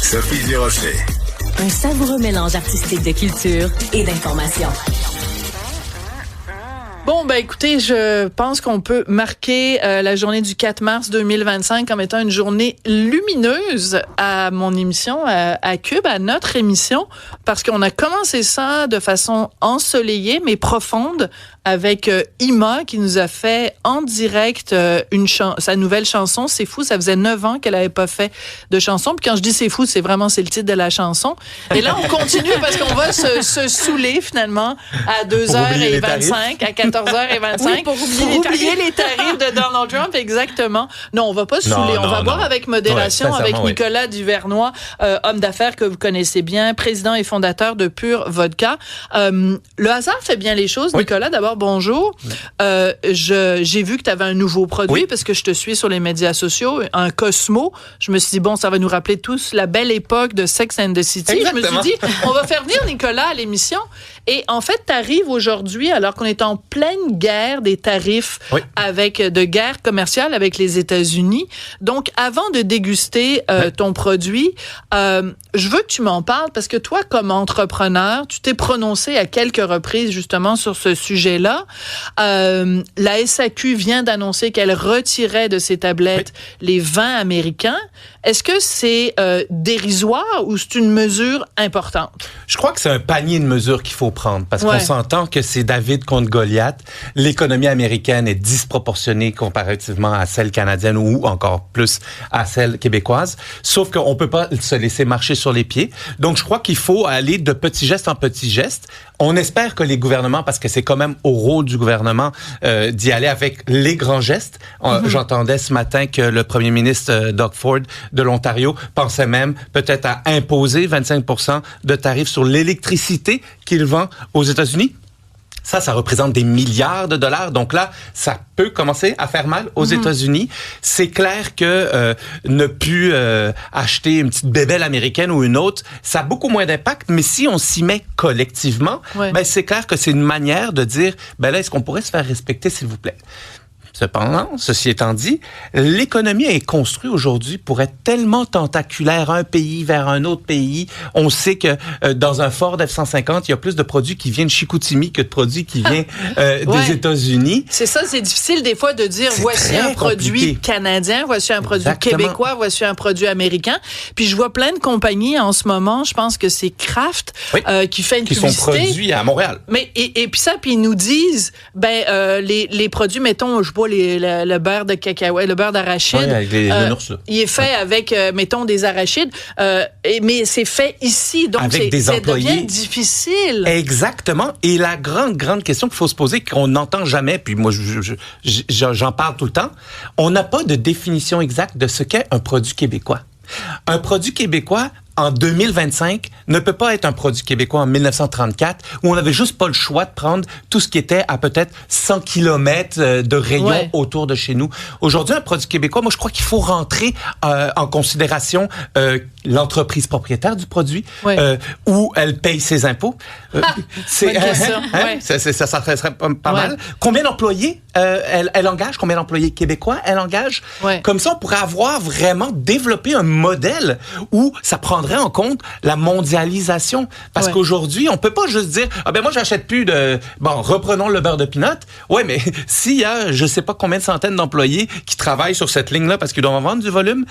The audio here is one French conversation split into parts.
Sophie Durocher. Un savoureux mélange artistique de culture et d'information. Bon, ben écoutez, je pense qu'on peut marquer la journée du 4 mars 2025 comme étant une journée lumineuse à mon émission, à Cube, à notre émission, parce qu'on a commencé ça de façon ensoleillée, mais profonde, avec Ima qui nous a fait en direct sa nouvelle chanson. C'est fou, ça faisait 9 ans qu'elle avait pas fait de chanson. Puis quand je dis c'est fou, c'est le titre de la chanson. Et là, on continue parce qu'on va se saouler finalement à 2h25, à 14h25 oui, pour oublier les tarifs de Donald Trump, exactement. Non, on va pas se saouler. On va boire avec modération avec Nicolas Duvernois, homme d'affaires que vous connaissez bien, président et fondateur de Pure Vodka. Le hasard fait bien les choses, Nicolas. D'abord, bonjour. J'ai vu que tu avais un nouveau produit parce que je te suis sur les médias sociaux, un Cosmo. Je me suis dit, bon, ça va nous rappeler tous la belle époque de Sex and the City. Exactement. Je me suis dit, on va faire venir Nicolas à l'émission. Et en fait, tu arrives aujourd'hui, alors qu'on est en pleine guerre des tarifs de guerre commerciale avec les États-Unis. Donc, avant de déguster ton produit, je veux que tu m'en parles parce que toi, comme entrepreneur, tu t'es prononcé à quelques reprises justement sur ce sujet-là. La SAQ vient d'annoncer qu'elle retirait de ses tablettes les vins américains. Est-ce que c'est dérisoire ou c'est une mesure importante? Je crois que c'est un panier de mesures qu'il faut prendre parce qu'on s'entend que c'est David contre Goliath. L'économie américaine est disproportionnée comparativement à celle canadienne ou encore plus à celle québécoise. Sauf qu'on peut pas se laisser marcher sur les pieds. Donc, je crois qu'il faut aller de petits gestes en petits gestes. On espère que les gouvernements, parce que c'est quand même au rôle du gouvernement d'y aller avec les grands gestes. J'entendais ce matin que le premier ministre Doug Ford de l'Ontario pensait même peut-être à imposer 25% de tarifs sur l'électricité qu'il vend aux États-Unis. Ça représente des milliards de dollars. Donc là, ça peut commencer à faire mal aux États-Unis. C'est clair que ne plus acheter une petite bébelle américaine ou une autre, ça a beaucoup moins d'impact. Mais si on s'y met collectivement, ben c'est clair que c'est une manière de dire, ben là, est-ce qu'on pourrait se faire respecter, s'il vous plaît? Cependant, ceci étant dit, l'économie est construite aujourd'hui pour être tellement tentaculaire, un pays vers un autre pays. On sait que dans un Ford F-150, il y a plus de produits qui viennent de Chicoutimi que de produits qui viennent des États-Unis. C'est ça, c'est difficile des fois de dire voici un produit canadien, voici un produit québécois, voici un produit américain. Puis je vois plein de compagnies en ce moment, je pense que c'est Kraft qui fait une publicité. Qui sont produits à Montréal. Mais et puis ils nous disent les produits, mettons, je vois le beurre de cacahuète, le beurre d'arachide. Oui, avec les nounours, là. Il est fait avec, mettons, des arachides, mais c'est fait ici. Donc, ça devient difficile. Exactement. Et la grande question qu'il faut se poser, qu'on n'entend jamais, puis moi, j'en parle tout le temps, on n'a pas de définition exacte de ce qu'est un produit québécois. Un produit québécois, en 2025, ne peut pas être un produit québécois en 1934, où on n'avait juste pas le choix de prendre tout ce qui était à peut-être 100 kilomètres de rayon autour de chez nous. Aujourd'hui, un produit québécois, moi, je crois qu'il faut rentrer en considération l'entreprise propriétaire du produit, où elle paye ses impôts. Ça serait pas mal. Combien d'employés elle engage? Combien d'employés québécois elle engage? Comme ça, on pourrait avoir vraiment développé un modèle où ça prendrait en compte la mondialisation. Parce qu'aujourd'hui, on peut pas juste dire, moi, j'achète plus de... Bon, reprenons le beurre de pinot. Ouais, mais s'il y a, je sais pas combien de centaines d'employés qui travaillent sur cette ligne-là parce qu'ils doivent en vendre du volume,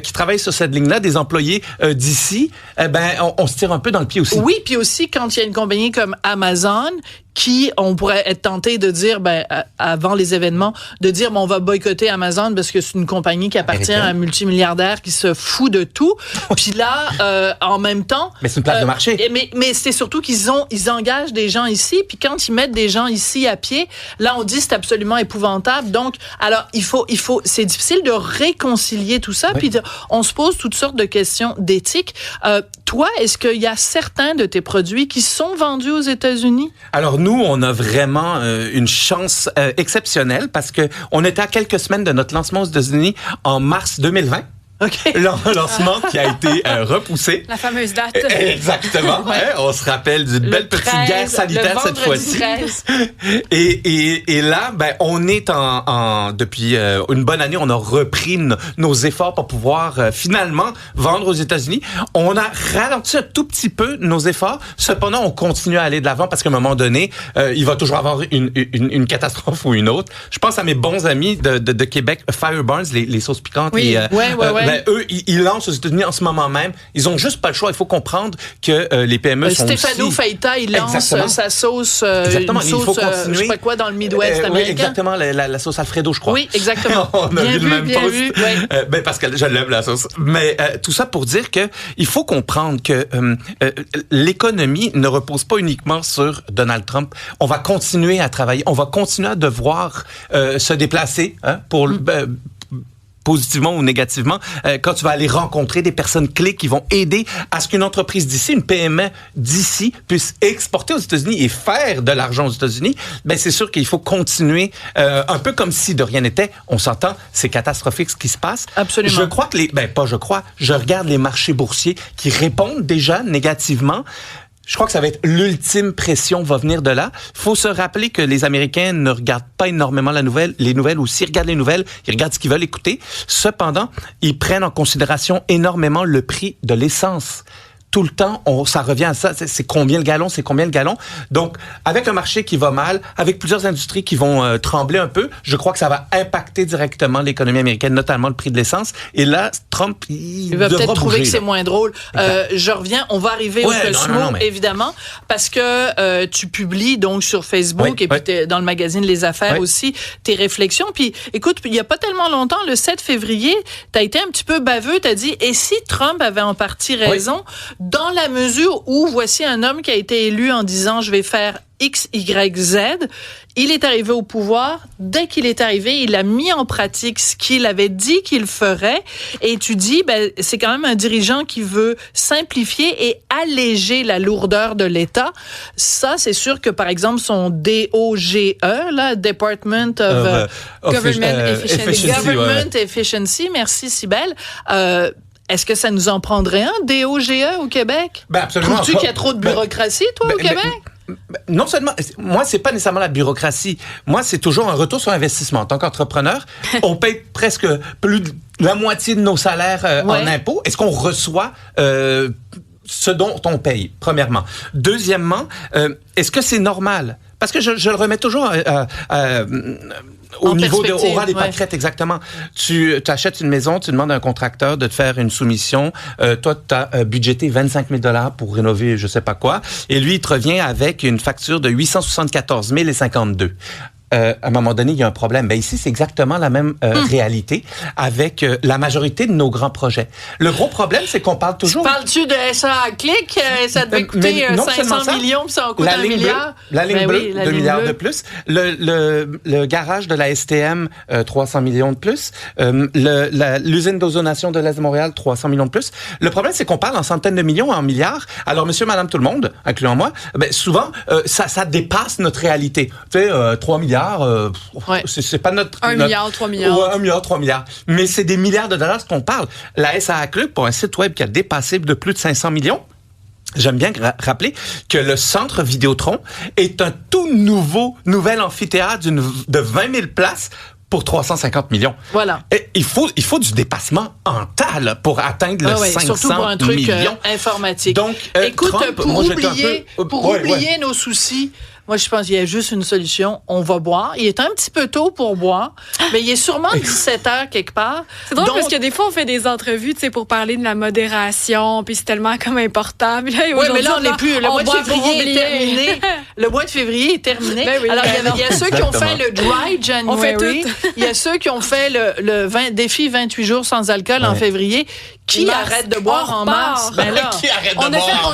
qui travaillent sur cette ligne-là, des employés d'ici, on se tire un peu dans le pied aussi. Oui, puis aussi, quand il y a une compagnie comme Amazon qui, on pourrait être tenté de dire, avant les événements, de dire, on va boycotter Amazon parce que c'est une compagnie qui appartient à un multimilliardaire qui se fout de tout. Puis là, en même temps... Mais c'est une place de marché. Mais c'est surtout qu'ils engagent des gens ici, puis quand ils mettent des gens ici à pied, là, on dit c'est absolument épouvantable. Donc, alors, c'est difficile de réconcilier tout ça, puis on se pose toutes sortes de questions d'éthique. Toi, est-ce qu'il y a certains de tes produits qui sont vendus aux États-Unis? Alors, nous, on a vraiment une chance exceptionnelle parce que on était à quelques semaines de notre lancement aux États-Unis en mars 2020. Okay. Lancement qui a été repoussé. La fameuse date. Exactement. Ouais. On se rappelle d'une belle petite guerre sanitaire cette fois-ci. Et là, on est depuis une bonne année, on a repris nos efforts pour pouvoir finalement vendre aux États-Unis. On a ralenti un tout petit peu nos efforts. Cependant, on continue à aller de l'avant parce qu'à un moment donné, il va toujours avoir une catastrophe ou une autre. Je pense à mes bons amis de Québec, Fire Barnes, les sauces piquantes. Oui, eux, ils lancent aux États-unis en ce moment même. Ils ont juste pas le choix. Il faut comprendre que les PME sont Stéphano Faita, il lance sa sauce, exactement. Une sauce, je sais pas quoi, dans le Midwest américain. Oui, exactement, la sauce Alfredo, je crois. Oui, exactement. On a vu le même post. Oui. Parce que je l'aime, la sauce. Mais tout ça pour dire que il faut comprendre que l'économie ne repose pas uniquement sur Donald Trump. On va continuer à travailler. On va continuer à devoir se déplacer pour positivement ou négativement, quand tu vas aller rencontrer des personnes clés qui vont aider à ce qu'une entreprise d'ici, une PME d'ici, puisse exporter aux États-Unis et faire de l'argent aux États-Unis, c'est sûr qu'il faut continuer un peu comme si de rien n'était. On s'entend, c'est catastrophique ce qui se passe. Absolument. Je crois que je regarde les marchés boursiers qui répondent déjà négativement. Je crois que ça va être l'ultime pression va venir de là. Il faut se rappeler que les Américains ne regardent pas énormément les nouvelles, ou s'ils regardent les nouvelles, ils regardent ce qu'ils veulent écouter. Cependant, ils prennent en considération énormément le prix de l'essence. Tout le temps, ça revient à ça. C'est combien le gallon? Donc, avec un marché qui va mal, avec plusieurs industries qui vont trembler un peu, je crois que ça va impacter directement l'économie américaine, notamment le prix de l'essence. Et là, Trump, il va peut-être trouver bouger, que c'est moins drôle. Je reviens, on va arriver au Cosmo, évidemment, parce que tu publies donc sur Facebook et puis t'es dans le magazine Les Affaires aussi tes réflexions. Puis, écoute, il y a pas tellement longtemps, le 7 février, t'as été un petit peu baveux, t'as dit, et si Trump avait en partie raison, dans la mesure où voici un homme qui a été élu en disant je vais faire X, Y, Z, il est arrivé au pouvoir. Dès qu'il est arrivé, il a mis en pratique ce qu'il avait dit qu'il ferait. Et tu dis, c'est quand même un dirigeant qui veut simplifier et alléger la lourdeur de l'État. Ça, c'est sûr que, par exemple, son DOGE, là, Department of Government Efficiency, merci Cybèle, est-ce que ça nous en prendrait un, DOGE, au Québec? Absolument. Trouves-tu qu'il y a trop de bureaucratie, toi, au Québec? Non seulement, moi, c'est pas nécessairement la bureaucratie. Moi, c'est toujours un retour sur investissement. En tant qu'entrepreneur, on paye presque plus de la moitié de nos salaires en impôts. Est-ce qu'on reçoit ce dont on paye, premièrement? Deuxièmement, est-ce que c'est normal? Parce que je le remets toujours au niveau au ras des pâquerettes, exactement. Tu achètes une maison, tu demandes à un contracteur de te faire une soumission. Toi, tu as budgété 25 000 $ pour rénover je sais pas quoi. Et lui, il te revient avec une facture de 874 052. À un moment donné, il y a un problème. Ici, c'est exactement la même réalité avec la majorité de nos grands projets. Le gros problème, c'est qu'on parle toujours... Parles-tu de SA Click? Ça devait coûter 500 millions, puis ça en coûte 1 milliard. La ligne bleue, 2 milliards de plus. Le garage de la STM, 300 millions de plus. L'usine d'ozonation de l'Est de Montréal, 300 millions de plus. Le problème, c'est qu'on parle en centaines de millions, en milliards. Alors, monsieur, madame, tout le monde, incluant moi, souvent, ça dépasse notre réalité. Tu sais, 3 milliards, c'est pas notre... 1 milliard, 3 milliards. Ouais, 1 milliard, 3 milliards. Mais c'est des milliards de dollars qu'on parle. La SAA Club, pour un site web qui a dépassé de plus de 500 millions, j'aime bien rappeler que le Centre Vidéotron est un tout nouvel amphithéâtre de 20 000 places pour 350 millions. Voilà. Et il faut du dépassement en tas là, pour atteindre le 500 millions. Surtout pour un truc informatique. Donc, écoute, Trump, pour oublier nos soucis, moi, je pense qu'il y a juste une solution. On va boire. Il est un petit peu tôt pour boire, mais il est sûrement 17 heures quelque part. C'est drôle parce que des fois, on fait des entrevues, tu sais, pour parler de la modération, puis c'est tellement comme important. Oui, mais là, on n'est plus. Le mois de février est terminé. Le mois de février est terminé. Alors, il y a ceux qui ont fait le Dry January. On fait tout. Il y a ceux qui ont fait le défi 28 jours sans alcool en février. Qui arrête de boire en mars? Qui arrête de boire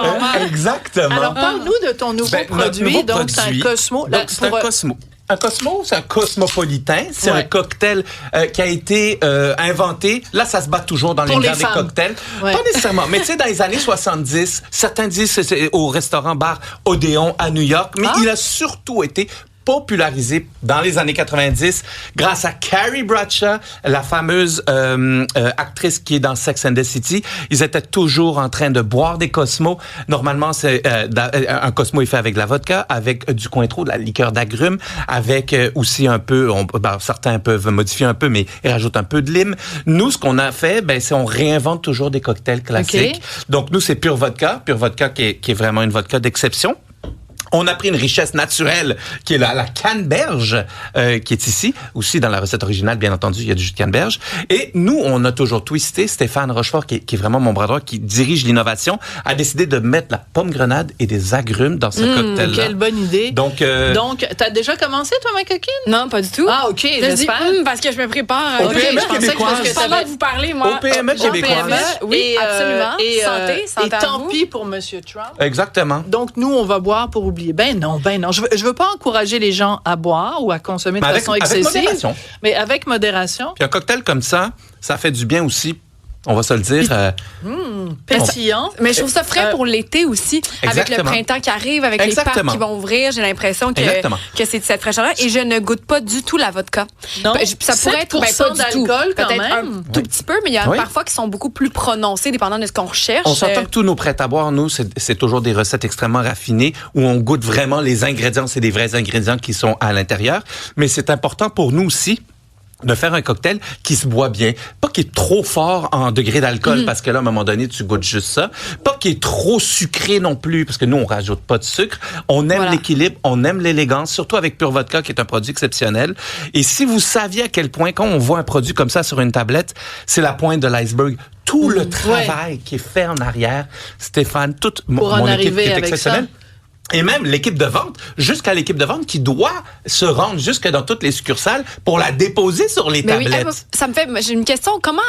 en mars? Exactement. Alors, parle-nous de ton nouveau produit. Donc, c'est un Cosmo. C'est un Cosmo. Un Cosmo, c'est un cosmopolitain. C'est un cocktail qui a été inventé. Là, ça se bat toujours dans l'univers des cocktails. Pas nécessairement. Mais tu sais, dans les années 70, certains disent que c'est au restaurant-bar Odéon à New York. Mais il a surtout été popularisé dans les années 90 grâce à Carrie Bradshaw, la fameuse actrice qui est dans Sex and the City. Ils étaient toujours en train de boire des Cosmos. Normalement, c'est un Cosmo est fait avec de la vodka, avec du Cointreau, de la liqueur d'agrumes, avec aussi un peu, certains peuvent modifier un peu, mais ils rajoutent un peu de lime. Nous, ce qu'on a fait, c'est on réinvente toujours des cocktails classiques. Okay. Donc, nous, c'est Pure Vodka qui est vraiment une vodka d'exception. On a pris une richesse naturelle qui est la canneberge qui est ici. Aussi, dans la recette originale, bien entendu, il y a du jus de canneberge. Et nous, on a toujours twisté. Stéphane Rochefort, qui est vraiment mon bras droit, qui dirige l'innovation, a décidé de mettre la pomme grenade et des agrumes dans ce cocktail-là. Quelle bonne idée. Donc, t'as déjà commencé, toi, ma coquine? Non, pas du tout. Ah, OK, j'espère. Parce que je me prépare. Au PME québécoise. Pendant que vous parlez, moi. Au PME québécoise. Oui, absolument. Santé et tant pis pour M. Trump. Exactement. Donc, nous, on va boire pour oublier. Ben non. Je veux pas encourager les gens à boire ou à consommer de façon excessive. Avec modération. Mais avec modération. Puis un cocktail comme ça fait du bien aussi. On va se le dire. Pétillant. Mais je trouve ça frais pour l'été aussi. Exactement. Avec le printemps qui arrive, avec les parcs qui vont ouvrir. J'ai l'impression que c'est de cette fraîcheur-là. Et je ne goûte pas du tout la vodka. Non. Ça pourrait être pas d'alcool quand peut-être même. Un tout petit peu, mais il y a parfois qui sont beaucoup plus prononcés, dépendant de ce qu'on recherche. On s'entend que tous nos prêts à boire, nous, c'est toujours des recettes extrêmement raffinées où on goûte vraiment les ingrédients. C'est des vrais ingrédients qui sont à l'intérieur. Mais c'est important pour nous aussi de faire un cocktail qui se boit bien. Pas qui est trop fort en degré d'alcool, parce que là, à un moment donné, tu goûtes juste ça. Pas qui est trop sucré non plus, parce que nous, on rajoute pas de sucre. On aime l'équilibre, on aime l'élégance, surtout avec Pure Vodka, qui est un produit exceptionnel. Et si vous saviez à quel point, quand on voit un produit comme ça sur une tablette, c'est la pointe de l'iceberg. Tout le travail qui est fait en arrière, Stéphane, toute mon équipe qui est exceptionnelle. Et même l'équipe de vente, jusqu'à l'équipe de vente qui doit se rendre jusque dans toutes les succursales pour la déposer sur les tablettes. Oui, ça me fait, j'ai une question. Comment,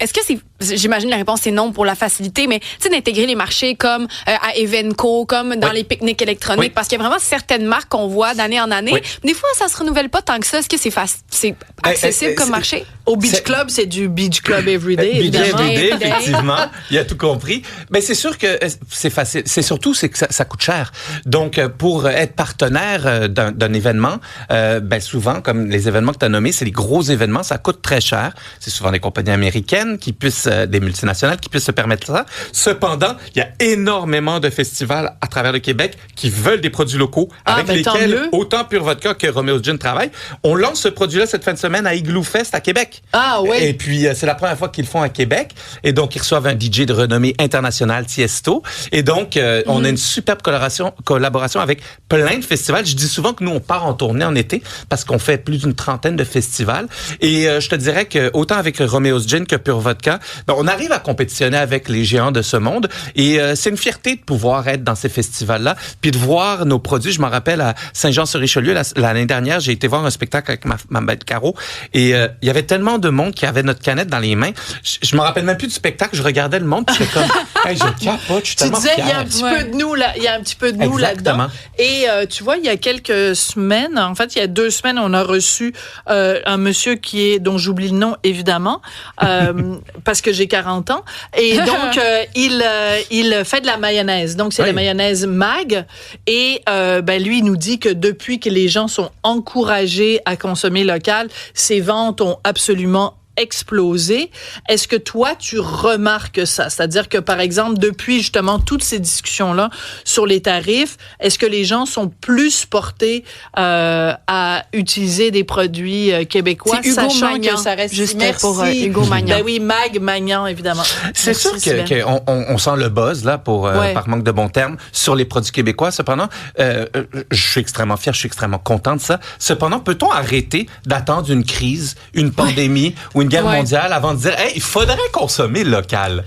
est-ce que j'imagine la réponse est non pour la facilité, mais tu sais, d'intégrer les marchés comme à Evenco, comme dans les pique-niques électroniques, parce qu'il y a vraiment certaines marques qu'on voit d'année en année. Des fois, ça se renouvelle pas tant que ça. Est-ce que c'est accessible comme marché? Au Beach Club, c'est du Beach Club Everyday, évidemment. Everyday, effectivement. Il a tout compris. Mais c'est sûr que c'est facile. C'est surtout que ça coûte cher. Donc, pour être partenaire d'un événement, souvent, comme les événements que tu as nommés, c'est les gros événements, ça coûte très cher. C'est souvent des compagnies américaines des multinationales qui puissent se permettre ça. Cependant, il y a énormément de festivals à travers le Québec qui veulent des produits locaux avec lesquels autant Pure Vodka que Romeo's Gin travaillent. On lance ce produit-là cette fin de semaine à Igloo Fest à Québec. Ah oui. Et puis, c'est la première fois qu'ils le font à Québec. Et donc, ils reçoivent un DJ de renommée internationale, Tiesto. Et donc, on a une superbe collaboration avec plein de festivals. Je dis souvent que nous, on part en tournée en été parce qu'on fait plus d'une trentaine de festivals. Et je te dirais que autant avec Romeo's Gin que Pure Vodka, on arrive à compétitionner avec les géants de ce monde. Et c'est une fierté de pouvoir être dans ces festivals-là. Puis de voir nos produits. Je m'en rappelle à Saint-Jean-sur-Richelieu, l'année dernière, j'ai été voir un spectacle avec ma belle Caro. Et il y avait tellement de monde qui avait notre canette dans les mains. Je me rappelle même plus du spectacle. Je regardais le monde. Puis j'étais comme, hey, je capote, je suis tellement fier. Tu disais, il y a un petit peu de nous là. Il y a un petit peu de nous là-dedans. Et tu vois, il y a quelques semaines, en fait, il y a 2 semaines, on a reçu un monsieur dont j'oublie le nom, évidemment, parce que j'ai 40 ans. Et donc, il fait de la mayonnaise. Donc, c'est la mayonnaise MAG. Et lui, il nous dit que depuis que les gens sont encouragés à consommer local, ses ventes ont absolument explosé. Est-ce que toi, tu remarques ça? C'est-à-dire que, par exemple, depuis justement toutes ces discussions-là sur les tarifs, est-ce que les gens sont plus portés à utiliser des produits québécois, c'est Hugo sachant Magnan, que ça reste... Juste pour Hugo Magnan. Ben oui, Magnan, évidemment. C'est sûr qu'on sent le buzz, là, par manque de bons termes, sur les produits québécois. Cependant, je suis extrêmement fier, je suis extrêmement content de ça. Cependant, peut-on arrêter d'attendre une crise, une pandémie ou une guerre mondiale avant de dire, hey, il faudrait consommer local.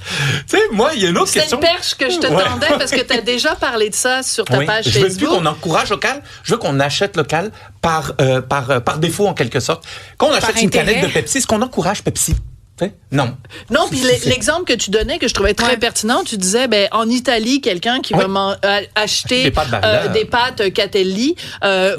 Tu sais, moi, il y a une autre question. C'est une perche que je te tendais parce que tu as déjà parlé de ça sur ta page Facebook. Je veux plus qu'on encourage local, je veux qu'on achète local par défaut, en quelque sorte. Quand on achète une canette de Pepsi, est-ce qu'on encourage Pepsi? Non. Non, puis l'exemple que tu donnais, que je trouvais très pertinent, tu disais, en Italie, quelqu'un qui va acheter des pâtes Catelli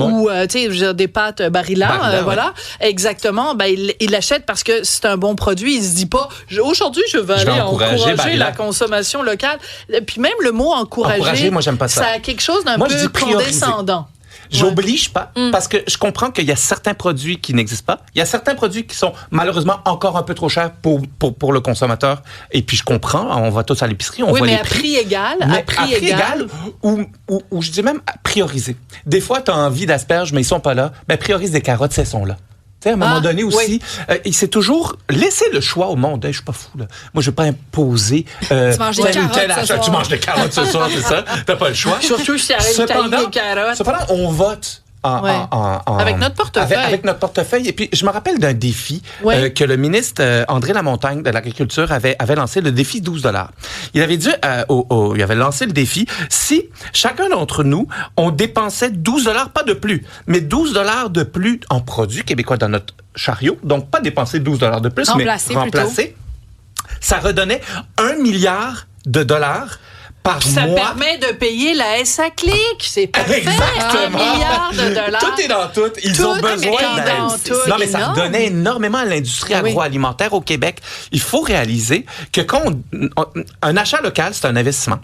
ou, tu sais, des pâtes Barilla, voilà, exactement, il l'achète parce que c'est un bon produit. Il se dit pas, aujourd'hui, je vais aller encourager la consommation locale. Puis même le mot encourager, moi, j'aime pas ça. Ça a quelque chose d'un peu condescendant. J'oblige pas parce que je comprends qu'il y a certains produits qui n'existent pas. Il y a certains produits qui sont malheureusement encore un peu trop chers pour le consommateur. Et puis je comprends, on va tous à l'épicerie, on voit les prix. Prix égal, à prix égal. Ou je dis même prioriser. Des fois, tu as envie d'asperges, mais ils sont pas là. Ben, priorise des carottes, ces sont là. À un moment donné aussi, c'est toujours laisser le choix au monde. Hey, je suis pas fou, là. Moi, je vais pas imposer. Tu manges des carottes. Tu manges des carottes ce soir, c'est ça? T'as pas le choix. Surtout si tu as des carottes. Cependant, on vote. Avec notre portefeuille. Avec notre portefeuille. Et puis, je me rappelle d'un défi que le ministre André Lamontagne de l'Agriculture avait lancé, le défi 12 $. Il avait dit, il avait lancé le défi, si chacun d'entre nous, on dépensait 12 $, pas de plus, mais 12 $ de plus en produits québécois dans notre chariot, donc pas dépenser 12 $ de plus, mais remplacer, ça redonnait $1 milliard par ça mois. Permet de payer la SACLIC. C'est parfait. Exactement. $1 milliard. Tout est dans tout. Ils ont besoin d'aide. Non, mais ça donnait énormément à l'industrie agroalimentaire au Québec. Il faut réaliser que un achat local, c'est un investissement.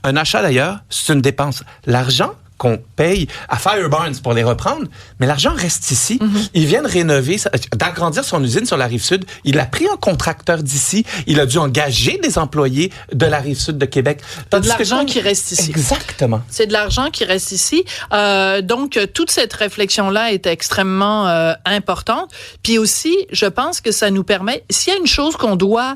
Un achat d'ailleurs, c'est une dépense. L'argent qu'on paye à Firebarns pour les reprendre, mais l'argent reste ici. Ils viennent rénover, d'agrandir son usine sur la Rive-Sud. Il a pris un contracteur d'ici. Il a dû engager des employés de la Rive-Sud de Québec. C'est de l'argent qui reste ici. Exactement. C'est de l'argent qui reste ici. Donc, toute cette réflexion-là est extrêmement importante. Puis aussi, je pense que ça nous permet, s'il y a une chose qu'on doit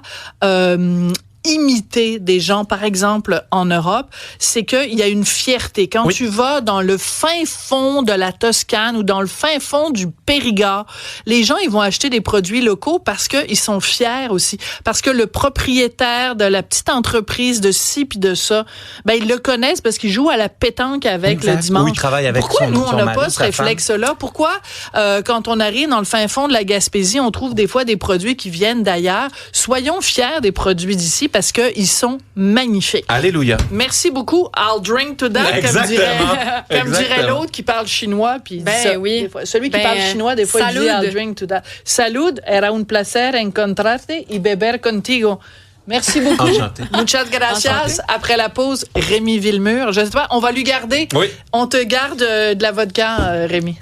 imiter des gens, par exemple, en Europe, c'est qu'il y a une fierté. Quand tu vas dans le fin fond de la Toscane ou dans le fin fond du Périgord, les gens, ils vont acheter des produits locaux parce qu'ils sont fiers aussi. Parce que le propriétaire de la petite entreprise de ci puis de ça, ben, ils le connaissent parce qu'ils jouent à la pétanque avec le dimanche. Oui, il travaille avec Pourquoi nous, on n'a pas ce réflexe-là? Pourquoi, quand on arrive dans le fin fond de la Gaspésie, on trouve des fois des produits qui viennent d'ailleurs? Soyons fiers des produits d'ici parce qu'ils sont magnifiques. Alléluia. Merci beaucoup. I'll drink to that, comme dirait l'autre qui parle chinois. Puis ça, des fois. Celui qui parle chinois, des fois, il dit I'll drink to that. Salud, era un placer encontrarte y beber contigo. Merci beaucoup. Enchanté. Muchas gracias. Enchanté. Après la pause, Rémi Villemur. Je sais pas, on va lui garder. Oui. On te garde de la vodka, Rémi.